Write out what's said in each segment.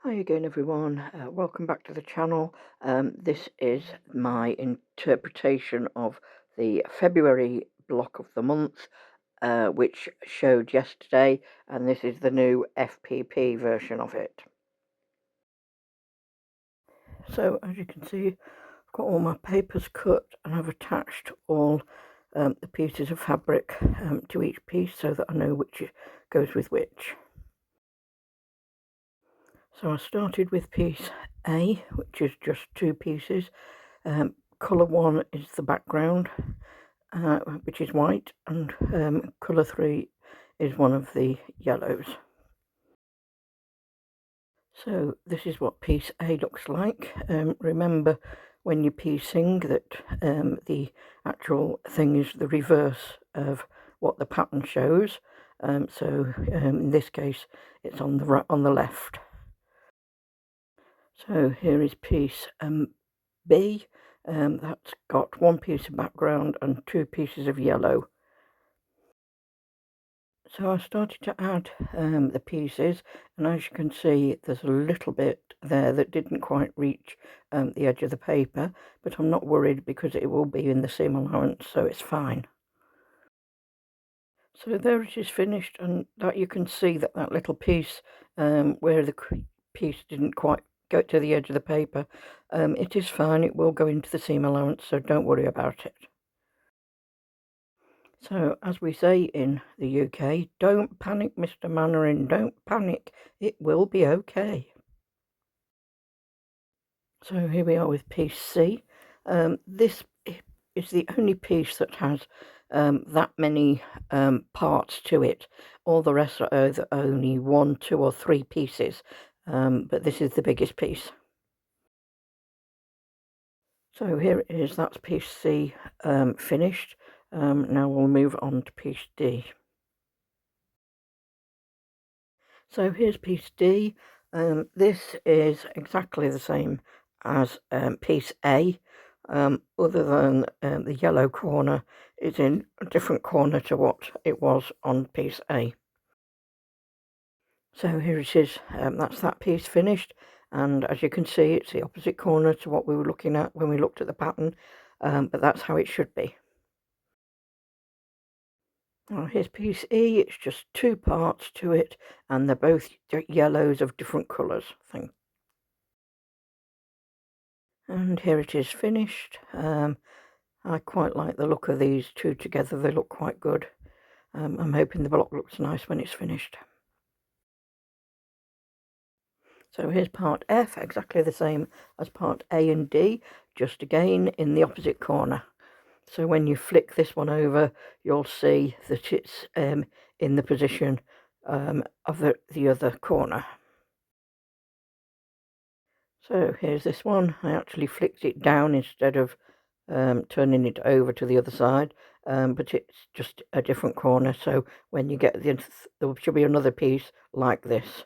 Hi again, everyone. Welcome back to the channel. This is my interpretation of the February block of the month, which showed yesterday, and this is the new FPP version of it. So, as you can see, I've got all my papers cut, and I've attached all the pieces of fabric to each piece so that I know which goes with which. So I started with piece A, which is just two pieces. Colour 1 is the background, which is white, and colour 3 is one of the yellows. So this is what piece A looks like. Remember when you're piecing that the actual thing is the reverse of what the pattern shows. So in this case it's on the left. So here is piece B. That's got one piece of background and two pieces of yellow. So I started to add the pieces, and as you can see there's a little bit there that didn't quite reach the edge of the paper, but I'm not worried because it will be in the seam allowance, so it's fine. So there it is finished, and that you can see that little piece where the piece didn't quite go to the edge of the paper, it is fine, it will go into the seam allowance, so don't worry about it. So, as we say in the UK, don't panic, Mr. Mannering, don't panic, it will be okay. So here we are with piece C. This is the only piece that has that many parts to it. All the rest are either only 1, 2 or 3 pieces, but this is the biggest piece. So here it is, that's piece C finished. Now we'll move on to piece D. So here's piece D. This is exactly the same as piece A, other than the yellow corner is in a different corner to what it was on piece A. So here it is, that's that piece finished, and as you can see it's the opposite corner to what we were looking at when we looked at the pattern, but that's how it should be. Now here's piece E, it's just 2 parts to it, and they're both yellows of different colours. And here it is finished. I quite like the look of these two together, they look quite good. I'm hoping the block looks nice when it's finished. So here's part F, exactly the same as part A and D, just again in the opposite corner. So when you flick this one over, you'll see that it's in the position of the other corner. So here's this one. I actually flicked it down instead of turning it over to the other side, but it's just a different corner. So when you get there should be another piece like this.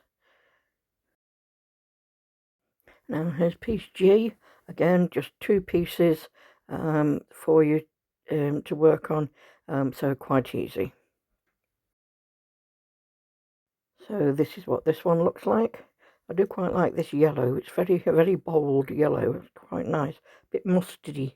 Now here's piece G, again just 2 pieces for you to work on, so quite easy. So this is what this one looks like. I do quite like this yellow, it's very bold yellow, it's quite nice, a bit mustardy.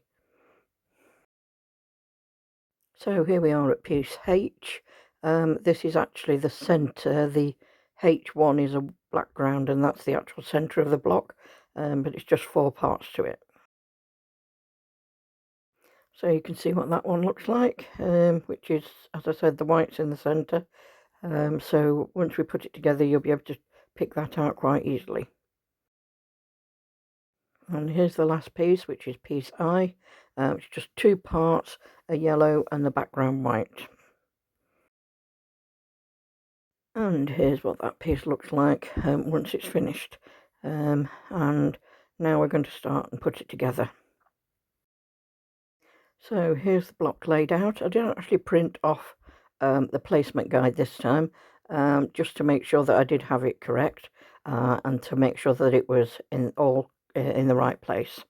So here we are at piece H. This is actually the centre. The H1 is a background and that's the actual centre of the block, but it's just 4 parts to it. So you can see what that one looks like, which is, as I said, the white's in the centre. So once we put it together, you'll be able to pick that out quite easily. And here's the last piece, which is piece I. It's just 2 parts, a yellow and the background white. And here's what that piece looks like once it's finished. And now we're going to start and put it together. So here's the block laid out. I didn't actually print off the placement guide this time, just to make sure that I did have it correct, and to make sure that it was in the right place.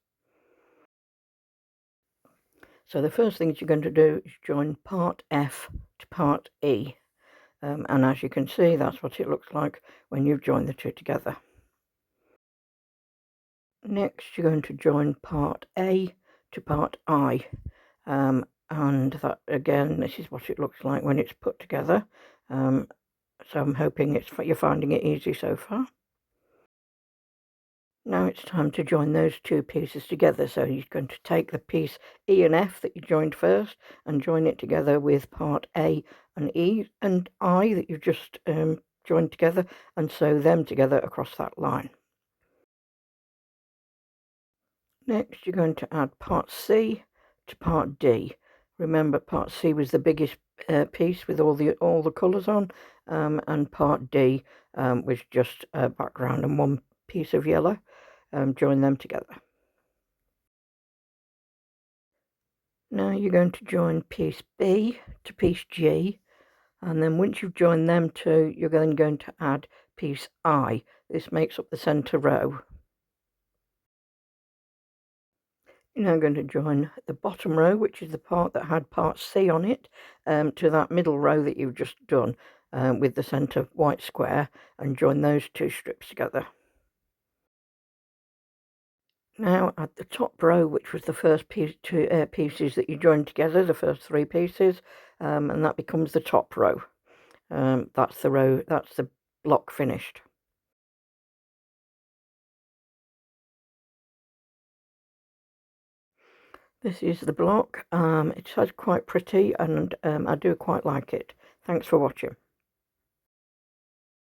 So the first thing you're going to do is join part F to part E. And as you can see, that's what it looks like when you've joined the two together. Next you're going to join part A to part I, and that again, this is what it looks like when it's put together. So I'm hoping you're finding it easy so far. Now it's time to join those two pieces together. So you're going to take the piece E and F that you joined first and join it together with part A and E and I that you've just joined together, and sew them together across that line. Next you're going to add part C to part D. Remember, part C was the biggest piece with all the colours on, and part D was just a background and one piece of yellow. Join them together. Now you're going to join piece B to piece G, and then once you've joined them two, you're then going to add piece I. This makes up the centre row. You're now going to join the bottom row, which is the part that had part C on it, to that middle row that you've just done with the centre white square, and join those two strips together. Now at the top row, which was the first pieces that you joined together, the first three pieces, and that becomes the top row. That's the row, that's the block finished. This is the block. It's quite pretty, and I do quite like it. Thanks for watching.